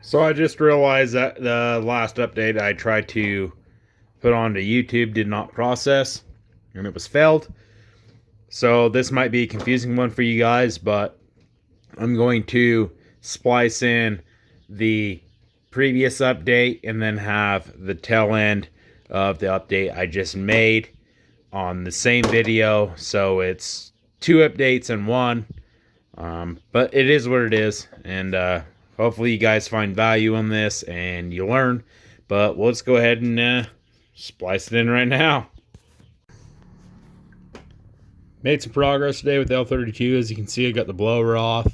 So I just realized that the last update I tried to put onto YouTube did not process and it was failed. So this might be a confusing one for you guys, but I'm going to splice in the previous update and then have the tail end of the update I just made on the same video. So it's two updates in one. But it is what it is, and hopefully you guys find value in this and you learn. But let's go ahead and splice it in right now. Made some progress today with the L32. As you can see, I got the blower off,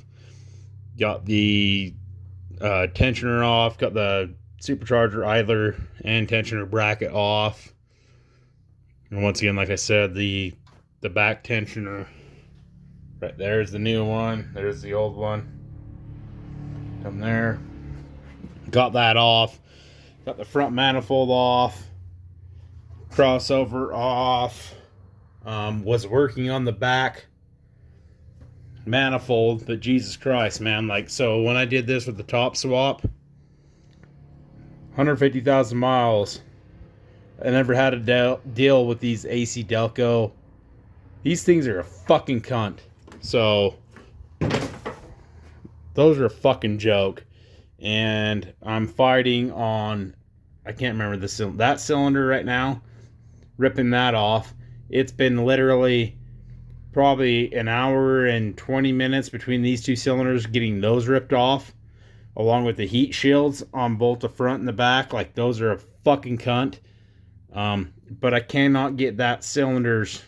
got the tensioner off, got the supercharger idler and tensioner bracket off. And once again, like I said, the back tensioner right there's the new one. There's the old one. Come there. Got that off. Got the front manifold off. Crossover off. Was working on the back manifold, but Jesus Christ, man. Like, so when I did this with the top swap, 150,000 miles. I never had a deal with these AC Delco. These things are a fucking cunt. So those are a fucking joke. And I'm fighting on, I can't remember that cylinder right now, ripping that off. It's been literally probably an hour and 20 minutes between these two cylinders getting those ripped off, along with the heat shields on both the front and the back. Like, those are a fucking cunt. But I cannot get that cylinder's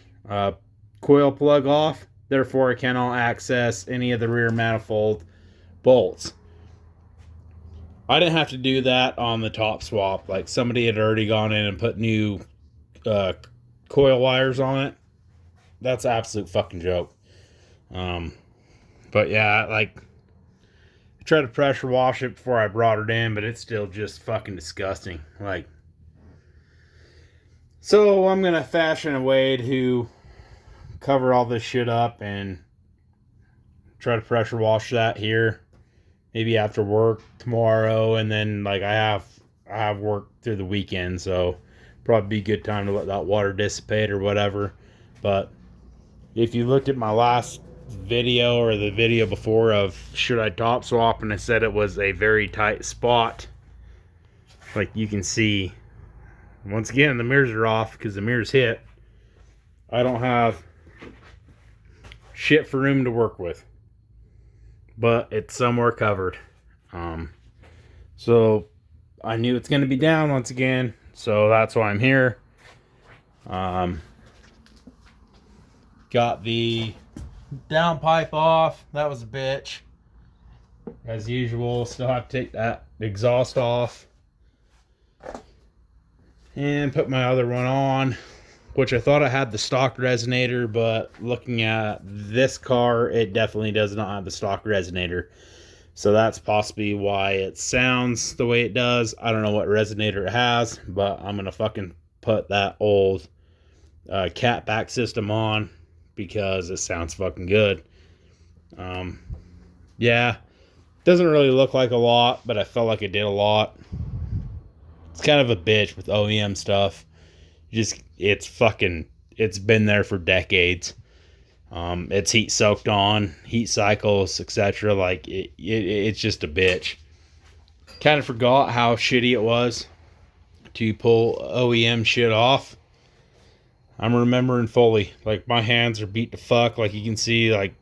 coil plug off. Therefore, I cannot access any of the rear manifold bolts. I didn't have to do that on the top swap. Like, somebody had already gone in and put new coil wires on it. That's an absolute fucking joke. But yeah, like, I tried to pressure wash it before I brought it in, but it's still just fucking disgusting. Like, so I'm gonna fashion a way to cover all this shit up and try to pressure wash that here, maybe after work tomorrow. And then, like, I have work through the weekend, so probably be a good time to let that water dissipate or whatever. But if you looked at my last video or the video before of should I top swap, and I said it was a very tight spot, like you can see, once again, the mirrors are off because the mirrors hit. I don't have shit for room to work with, but it's somewhere covered. So I knew it's going to be down once again, so that's why I'm here. Got the downpipe off. That was a bitch, as usual. Still have to take that exhaust off and put my other one on, which I thought I had the stock resonator, but looking at this car, it definitely does not have the stock resonator. So that's possibly why it sounds the way it does. I don't know what resonator it has, but I'm gonna fucking put that old cat back system on because it sounds fucking good. Yeah, doesn't really look like a lot, but I felt like it did a lot. It's kind of a bitch with OEM stuff. It's been there for decades. It's heat soaked on, heat cycles, etc. Like, it's just a bitch. Kind of forgot how shitty it was to pull OEM shit off. I'm remembering fully. Like, my hands are beat to fuck. Like, you can see, like,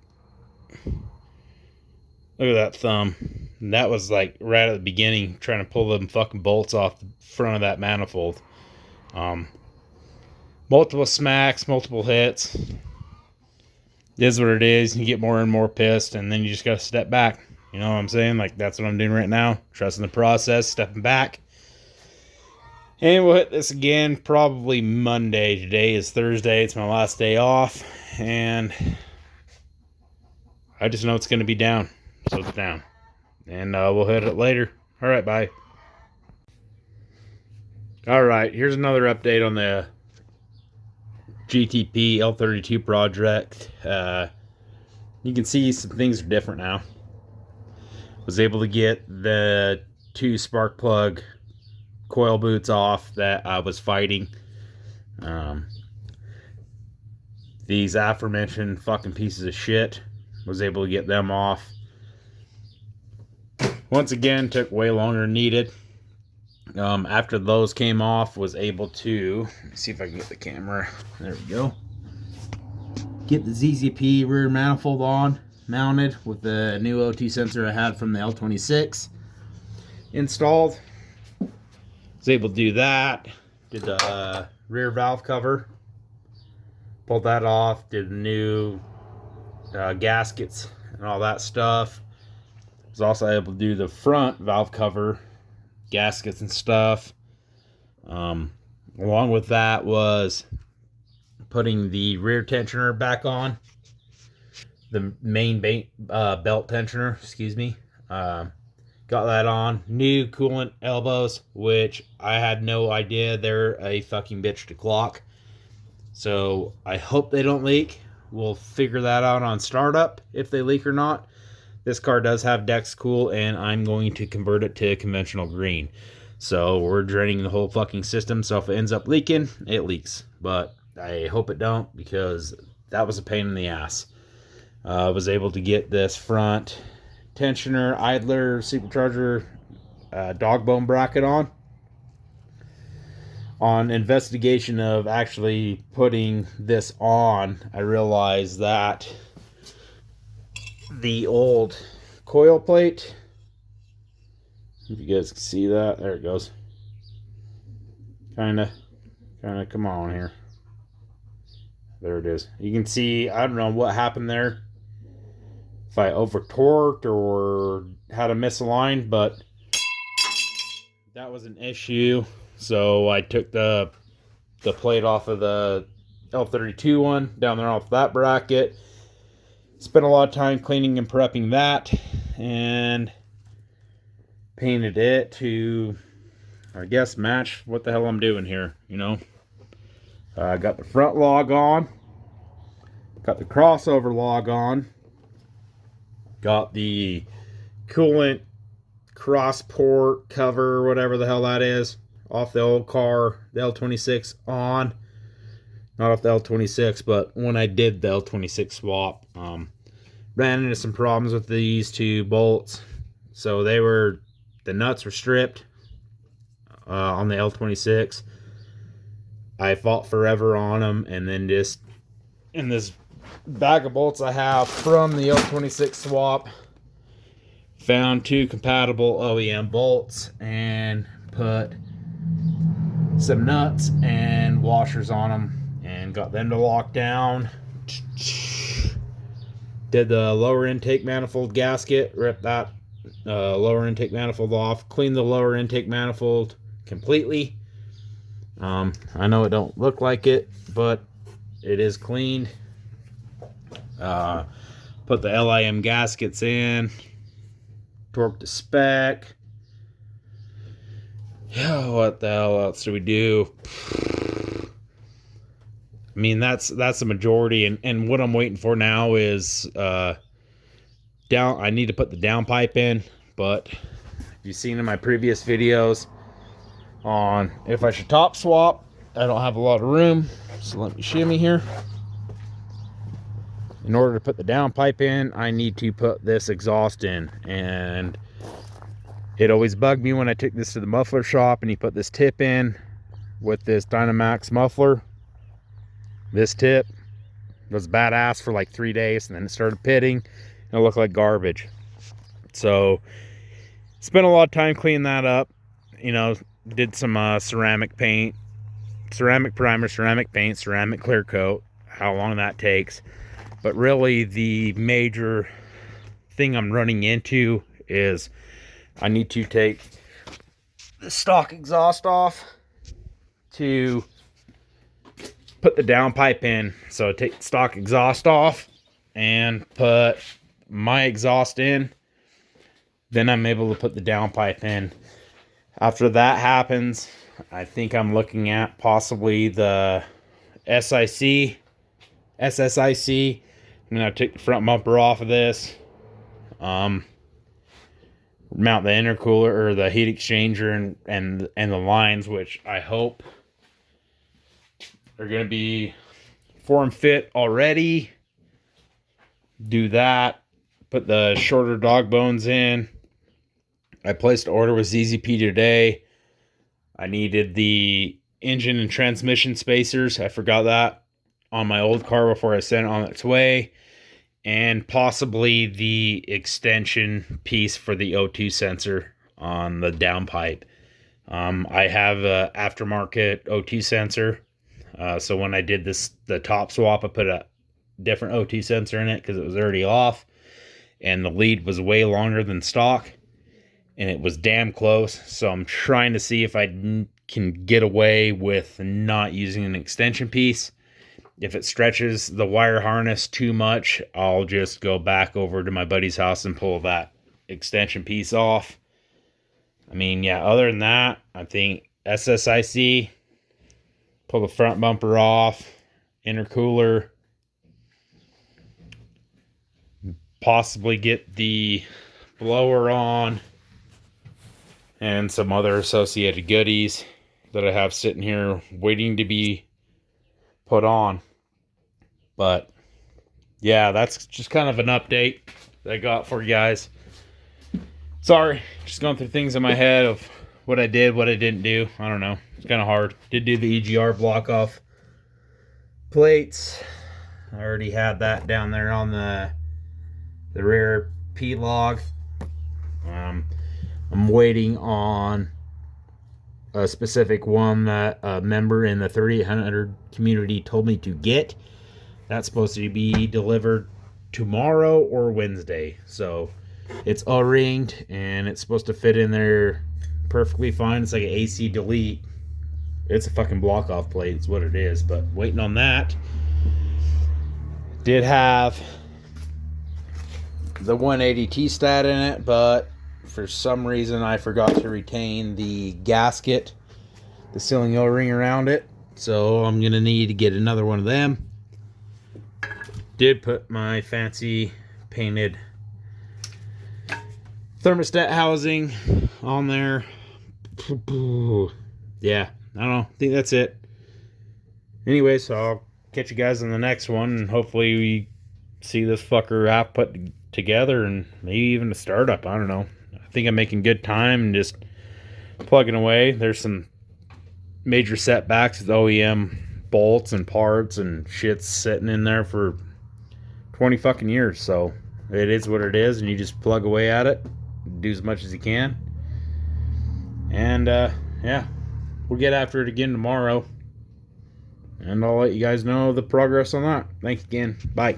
look at that thumb. And that was like right at the beginning, trying to pull them fucking bolts off the front of that manifold. Multiple smacks, multiple hits. It is what it is. You get more and more pissed, and then you just gotta step back. You know what I'm saying? Like, that's what I'm doing right now. Trusting the process, stepping back. And we'll hit this again probably Monday. Today is Thursday. It's my last day off, and I just know it's going to be down. So it's down. And we'll hit it later. All right, bye. All right, here's another update on the GTP L32 project. You can see some things are different now. Was able to get the 2 spark plug coil boots off that I was fighting. These aforementioned fucking pieces of shit, was able to get them off. Once again, took way longer than needed. After those came off, was able to, let me see if I can get the camera, there we go, get the ZZP rear manifold on, mounted with the new OT sensor I had from the L26 installed. Was able to do that. Did the rear valve cover, pulled that off, did the new gaskets and all that stuff. Was also able to do the front valve cover, gaskets and stuff. Along with that was putting the rear tensioner back on, the main belt tensioner, excuse me. Got that on. New coolant elbows, which I had no idea they're a fucking bitch to clock. So I hope they don't leak. We'll figure that out on startup if they leak or not. This car does have Dex Cool, and I'm going to convert it to conventional green. So we're draining the whole fucking system. So if it ends up leaking, it leaks. But I hope it don't, because that was a pain in the ass. I was able to get this front tensioner, idler, supercharger, dog bone bracket on. On investigation of actually putting this on, I realized that the old coil plate, if you guys can see that, there it goes. Kinda, come on here. There it is. You can see, I don't know what happened there. If I over torqued or had a misaligned, but that was an issue. So I took the plate off of the L32 one down there off that bracket. Spent a lot of time cleaning and prepping that, and painted it to, I guess, match what the hell I'm doing here, you know. I got the front log on, got the crossover log on, got the coolant cross port cover, whatever the hell that is, off the old car, the L26 on. Not off the L26, but when I did the L26 swap, ran into some problems with these 2 bolts. So the nuts were stripped on the L26. I fought forever on them, and then just in this bag of bolts I have from the L26 swap, found 2 compatible OEM bolts and put some nuts and washers on them and got them to lock down. Did the lower intake manifold gasket, ripped that lower intake manifold off, cleaned the lower intake manifold completely. I know it don't look like it, but it is cleaned. Put the LIM gaskets in, torqued the spec. Yeah, what the hell else do we do? I mean, that's the majority, and what I'm waiting for now is I need to put the downpipe in, but if you've seen in my previous videos on if I should top swap, I don't have a lot of room, so let me shimmy here. In order to put the downpipe in, I need to put this exhaust in, and it always bugged me when I took this to the muffler shop and he put this tip in with this Dynamax muffler. This tip was badass for like 3 days, and then it started pitting and it looked like garbage. So spent a lot of time cleaning that up, you know. Did some ceramic paint, ceramic primer, ceramic paint, ceramic clear coat, how long that takes. But really the major thing I'm running into is I need to take the stock exhaust off to put the downpipe in. So take the stock exhaust off and put my exhaust in. Then I'm able to put the downpipe in. After that happens, I think I'm looking at possibly the SSIC. I'm going to take the front bumper off of this. mount the intercooler or the heat exchanger and the lines, which I hope are going to be form fit already. Do that. Put the shorter dog bones in. I placed an order with ZZP today. I needed the engine and transmission spacers. I forgot that on my old car before I sent it on its way. And possibly the extension piece for the O2 sensor on the downpipe. I have an aftermarket O2 sensor. So when I did the top swap, I put a different O2 sensor in it because it was already off. And the lead was way longer than stock. And it was damn close. So I'm trying to see if I can get away with not using an extension piece. If it stretches the wire harness too much, I'll just go back over to my buddy's house and pull that extension piece off. I mean, yeah, other than that, I think SSIC, pull the front bumper off, intercooler, possibly get the blower on, and some other associated goodies that I have sitting here waiting to be put on. But yeah, that's just kind of an update that I got for you guys. Sorry, just going through things in my head of what I did, what I didn't do. I don't know. It's kind of hard. Did do the EGR block off plates. I already had that down there on the rear P-log. I'm waiting on a specific one that a member in the 3800 community told me to get. That's supposed to be delivered tomorrow or Wednesday. So it's O-ringed and it's supposed to fit in there perfectly fine. It's like an AC delete. It's a fucking block off plate. It's what it is. But waiting on that. Did have the 180 T-stat in it, but for some reason I forgot to retain the gasket, the sealing O-ring around it. So I'm going to need to get another one of them. Did put my fancy painted thermostat housing on there. Yeah, I don't know. I think that's it. Anyway, so I'll catch you guys on the next one, and hopefully we see this fucker half put together and maybe even a startup. I don't know. I think I'm making good time and just plugging away. There's some major setbacks with OEM bolts and parts and shit's sitting in there for 20 fucking years. So it is what it is, and you just plug away at it, do as much as you can. And yeah, we'll get after it again tomorrow, and I'll let you guys know the progress on that. Thanks again. Bye.